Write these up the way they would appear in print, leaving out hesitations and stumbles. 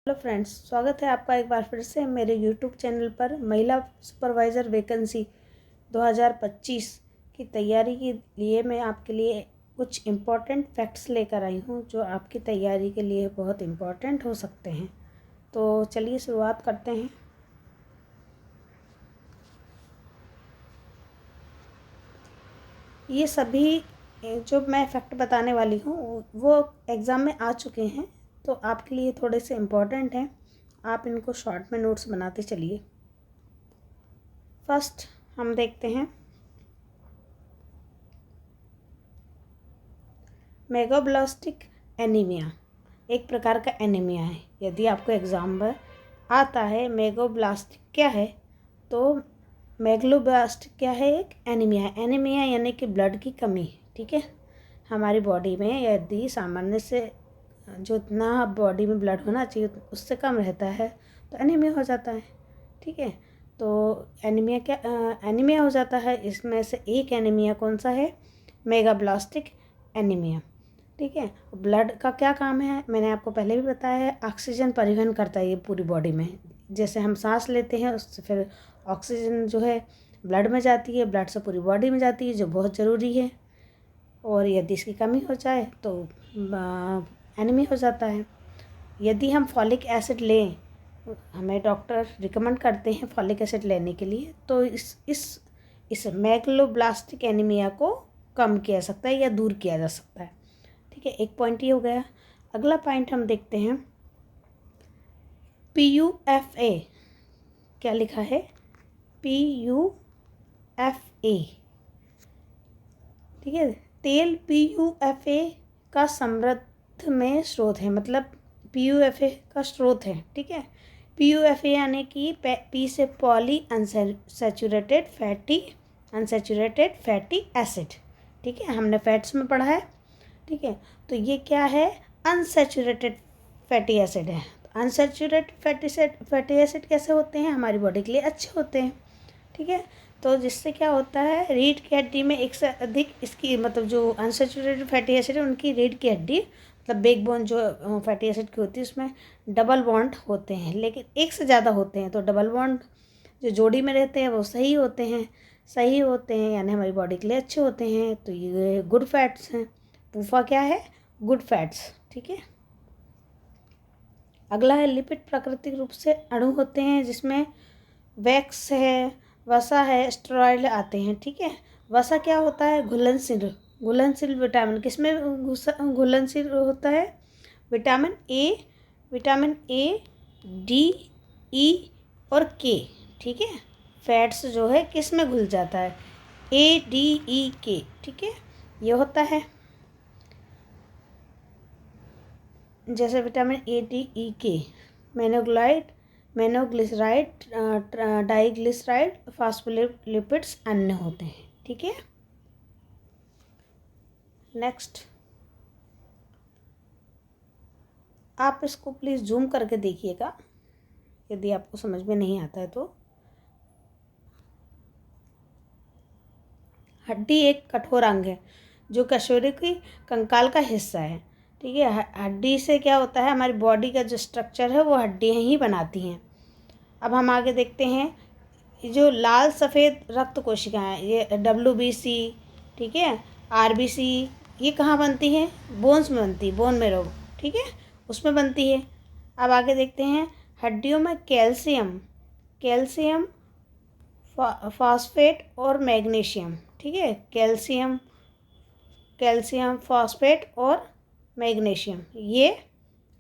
Hello friends, स्वागत है आपका एक बार फिर से मेरे यूट्यूब चैनल पर। महिला सुपरवाइज़र वैकेंसी 2025 की तैयारी के लिए मैं आपके लिए कुछ इम्पॉर्टेंट फैक्ट्स लेकर आई हूँ जो आपकी तैयारी के लिए बहुत इम्पॉर्टेंट हो सकते हैं। तो चलिए शुरुआत करते हैं। ये सभी जो मैं फैक्ट बताने वाली हूँ वो एग्ज़ाम में आ चुके हैं, तो आपके लिए थोड़े से इम्पॉर्टेंट हैं। आप इनको शॉर्ट में नोट्स बनाते चलिए। फर्स्ट हम देखते हैं मेगाब्लास्टिक एनीमिया। एक प्रकार का एनीमिया है। यदि आपको एग्ज़ाम में आता है मेगाब्लास्टिक क्या है, तो मेगलोब्लास्टिक क्या है, एक एनीमिया है। एनीमिया यानी कि ब्लड की कमी, ठीक है। हमारी बॉडी में यदि सामान्य से जो इतना बॉडी में ब्लड होना चाहिए उससे कम रहता है तो एनीमिया हो जाता है, ठीक है। तो एनीमिया हो जाता है। इसमें से एक एनीमिया कौन सा है? मेगाब्लास्टिक एनीमिया, ठीक है। ब्लड का क्या काम है, मैंने आपको पहले भी बताया है। ऑक्सीजन परिवहन करता है ये पूरी बॉडी में। जैसे हम सांस लेते हैं उससे फिर ऑक्सीजन जो है ब्लड में जाती है, ब्लड से पूरी बॉडी में जाती है, जो बहुत ज़रूरी है। और यदि इसकी कमी हो जाए तो एनीमिया हो जाता है। यदि हम फॉलिक एसिड लें, हमें डॉक्टर रिकमेंड करते हैं फॉलिक एसिड लेने के लिए, तो इस मेगलोब्लास्टिक एनीमिया को कम किया जा सकता है या दूर किया जा सकता है, ठीक है। एक पॉइंट ये हो गया। अगला पॉइंट हम देखते हैं PUFA। क्या लिखा है? PUFA, ठीक है। तेल PUFA का समृद्ध में स्रोत है, मतलब PUFA का स्रोत है, ठीक है। PUFA यानी कि पी से पॉली अनसैचुरेटेड फैटी एसिड, ठीक है। हमने फैट्स में पढ़ा है, ठीक है। तो ये क्या है? अनसैचुरेटेड फैटी एसिड है। अनसैचुरेटेड फैटी एसिड कैसे होते हैं? हमारी बॉडी के लिए अच्छे होते हैं, ठीक है। तो जिससे क्या होता है, रीढ़ की हड्डी में एक से अधिक इसकी मतलब जो अनसैचुरेटेड फैटी एसिड है उनकी रीढ़ की हड्डी मतलब बैकबोन जो फैटी एसिड की होती है उसमें डबल बॉन्ड होते हैं, लेकिन एक से ज़्यादा होते हैं। तो डबल बॉन्ड जो जोड़ी में रहते हैं वो सही होते हैं यानी हमारी बॉडी के लिए अच्छे होते हैं। तो ये गुड फैट्स हैं। पूफा क्या है? गुड फैट्स, ठीक है। अगला है लिपिड। प्राकृतिक रूप से अणु होते हैं जिसमें वैक्स है, वसा है, स्टेरॉइड आते हैं, ठीक है। वसा क्या होता है? घुलनशील विटामिन। किसमें घुलनशील होता है? विटामिन ए, डी, ई और के, ठीक है। फैट्स जो है किस में घुल जाता है? ए, डी, ई, के, ठीक है। ये होता है जैसे विटामिन ए, डी, ई, के, मोनोग्लिसराइड, डाइग्लिसराइड, फॉस्फोलिपिड्स अन्य होते हैं, ठीक है। नेक्स्ट, आप इसको प्लीज़ जूम करके देखिएगा यदि आपको समझ में नहीं आता है तो। हड्डी एक कठोर अंग है जो कशोरी की कंकाल का हिस्सा है, ठीक है। हड्डी से क्या होता है, हमारी बॉडी का जो स्ट्रक्चर है वो हड्डियाँ ही बनाती हैं। अब हम आगे देखते हैं जो लाल सफ़ेद रक्त कोशिकाएं, ये WBC, ठीक है, RBC, ये कहाँ बनती है? बोन्स में बनती है, बोन मैरो, ठीक है, उसमें बनती है। अब आगे देखते हैं हड्डियों में कैल्शियम, फॉस्फेट और मैग्नीशियम, ठीक है। कैल्शियम, फॉस्फेट और मैग्नीशियम ये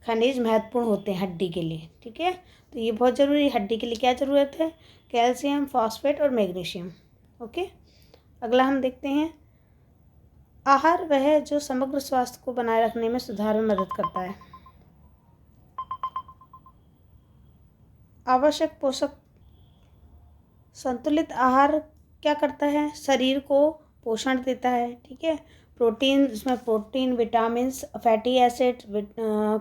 खनिज महत्वपूर्ण होते हैं हड्डी के लिए, ठीक है। तो ये बहुत ज़रूरी है। हड्डी के लिए क्या ज़रूरत है? कैल्शियम, फॉस्फेट और मैग्नीशियम, ओके। अगला हम देखते हैं आहार, वह जो समग्र स्वास्थ्य को बनाए रखने में सुधार में मदद करता है। आवश्यक पोषक संतुलित आहार क्या करता है? शरीर को पोषण देता है, ठीक है। प्रोटीन, इसमें प्रोटीन, विटामिन्स, फैटी एसिड,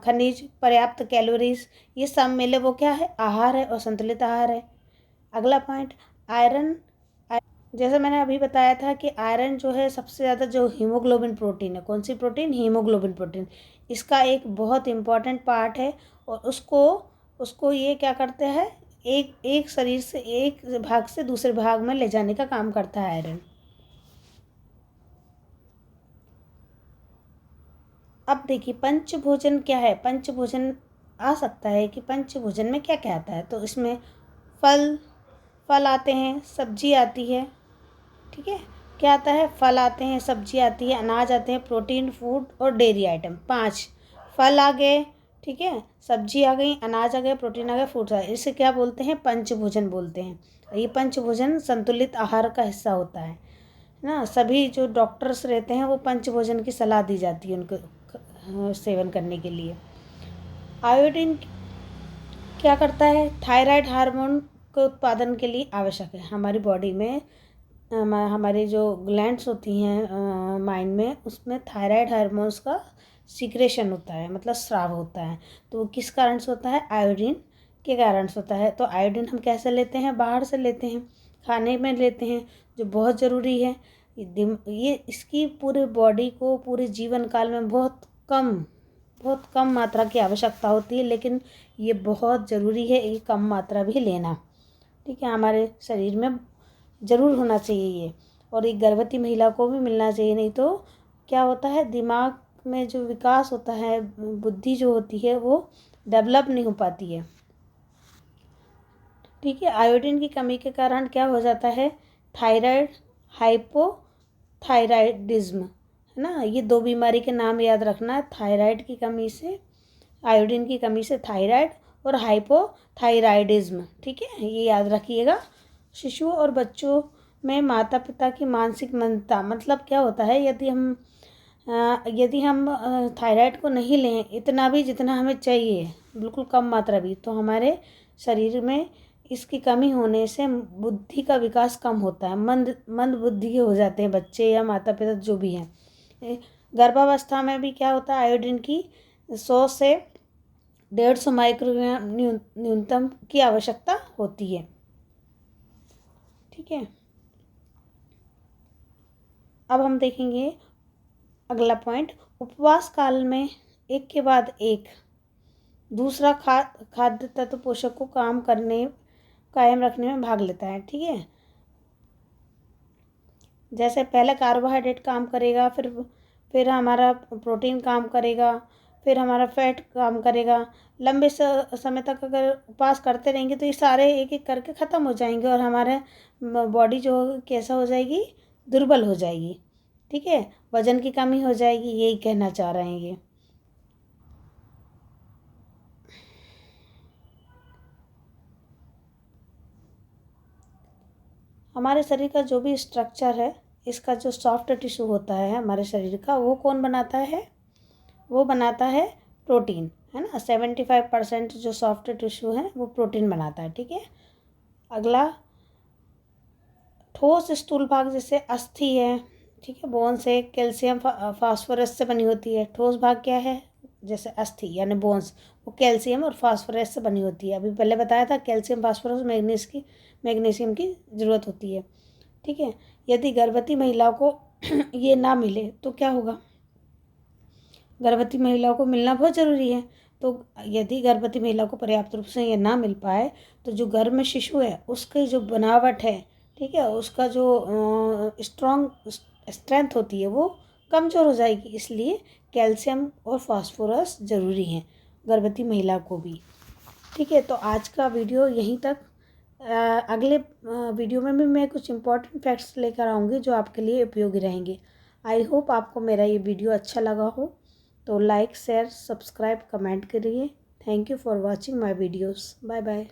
खनिज, पर्याप्त कैलोरीज, ये सब मिले वो क्या है? आहार है और संतुलित आहार है। अगला पॉइंट आयरन। जैसे मैंने अभी बताया था कि आयरन जो है सबसे ज़्यादा जो हीमोग्लोबिन प्रोटीन है, कौन सी प्रोटीन? Haemoglobin protein. इसका एक बहुत इम्पॉर्टेंट पार्ट है और उसको उसको ये क्या करते हैं, एक एक शरीर से एक भाग से दूसरे भाग में ले जाने का काम करता है आयरन। अब देखिए पंचभोजन क्या है। पंचभोजन आ सकता है कि पंचभोजन में क्या क्या आता है, तो इसमें फल फल आते हैं, सब्जी आती है, ठीक है। क्या आता है, फल आते हैं, सब्जी आती है, अनाज आते हैं, प्रोटीन फूड और डेयरी आइटम। 5 फल आ गए, ठीक है, सब्जी आ गई, अनाज आ गया, प्रोटीन आ गया, फूड्स आ गए। इसे क्या बोलते हैं, पंचभोजन बोलते हैं। ये पंचभोजन संतुलित आहार का हिस्सा होता है ना। सभी जो डॉक्टर्स रहते हैं वो पंचभोजन की सलाह दी जाती है उनको सेवन करने के लिए। आयोडीन क्या करता है, थायराइड हार्मोन के उत्पादन के लिए आवश्यक है। हमारी बॉडी में हमारी जो ग्लैंड्स होती हैं माइंड में, उसमें थायराइड हार्मोन्स का सीक्रेशन होता है, मतलब स्राव होता है। तो वो किस कारण से होता है, आयोडीन के कारण से होता है। तो आयोडीन हम कैसे लेते हैं, बाहर से लेते हैं, खाने में लेते हैं, जो बहुत ज़रूरी है। ये इसकी पूरे बॉडी को पूरे जीवन काल में बहुत कम मात्रा की आवश्यकता होती है, लेकिन ये बहुत ज़रूरी है ये कम मात्रा भी लेना, ठीक है। हमारे शरीर में ज़रूर होना चाहिए ये, और एक गर्भवती महिला को भी मिलना चाहिए। नहीं तो क्या होता है, दिमाग में जो विकास होता है, बुद्धि जो होती है वो डेवलप नहीं हो पाती है, ठीक है। आयोडीन की कमी के कारण क्या हो जाता है, थायराइड हाइपोथायराइडिज्म, है ना। ये 2 बीमारी के नाम याद रखना है, थायराइड की कमी से, आयोडीन की कमी से थायराइड, और हाइपोथायराइडिज्म, ठीक है, ये याद रखिएगा। शिशु और बच्चों में माता पिता की मानसिक मंदता, मतलब क्या होता है, यदि हम थायराइड को नहीं लें इतना भी जितना हमें चाहिए, बिल्कुल कम मात्रा भी, तो हमारे शरीर में इसकी कमी होने से बुद्धि का विकास कम होता है, मंद बुद्धि के हो जाते हैं बच्चे या माता पिता जो भी हैं। गर्भावस्था में भी क्या होता है, आयोडीन की 100 से 150 माइक्रोग्राम न्यूनतम की आवश्यकता होती है, ठीक है। अब हम देखेंगे अगला पॉइंट, उपवास काल में एक के बाद एक दूसरा खाद्य तत्व पोषक को कायम रखने में भाग लेता है, ठीक है। जैसे पहले कार्बोहाइड्रेट काम करेगा, फिर हमारा प्रोटीन काम करेगा, फिर हमारा फैट काम करेगा। लंबे समय तक अगर उपवास करते रहेंगे तो ये सारे एक एक करके ख़त्म हो जाएंगे, और हमारे बॉडी जो कैसा हो जाएगी, दुर्बल हो जाएगी, ठीक है, वजन की कमी हो जाएगी, यही कहना चाह रहे हैं ये। हमारे शरीर का जो भी स्ट्रक्चर है, इसका जो सॉफ्ट टिश्यू होता है हमारे शरीर का, वो कौन बनाता है, वो बनाता है प्रोटीन, है ना। 75% जो सॉफ्ट टिश्यू है वो प्रोटीन बनाता है, ठीक है। अगला, ठोस स्थूल भाग जैसे अस्थि है, ठीक है, बोन्स है, कैल्शियम फास्फोरस से बनी होती है। ठोस भाग क्या है, जैसे अस्थि यानी बोन्स, वो कैल्शियम और फास्फोरस से बनी होती है। अभी पहले बताया था कैल्शियम फास्फोरस मैग्नीशियम की ज़रूरत होती है, ठीक है। यदि गर्भवती महिलाओं को ये ना मिले तो क्या होगा, गर्भवती महिलाओं को मिलना बहुत ज़रूरी है। तो यदि गर्भवती महिला को पर्याप्त रूप से ये ना मिल पाए तो जो गर्भ में शिशु है उसकी जो बनावट है, ठीक है, उसका जो स्ट्रेंथ होती है वो कमज़ोर हो जाएगी। इसलिए कैल्शियम और फास्फोरस ज़रूरी हैं गर्भवती महिला को भी, ठीक है। तो आज का वीडियो यहीं तक। अगले वीडियो में भी मैं कुछ इम्पोर्टेंट फैक्ट्स लेकर आऊँगी जो आपके लिए उपयोगी रहेंगे। आई होप आपको मेरा ये वीडियो अच्छा लगा हो, तो लाइक शेयर सब्सक्राइब कमेंट करिए। Thank you for watching my videos. Bye bye.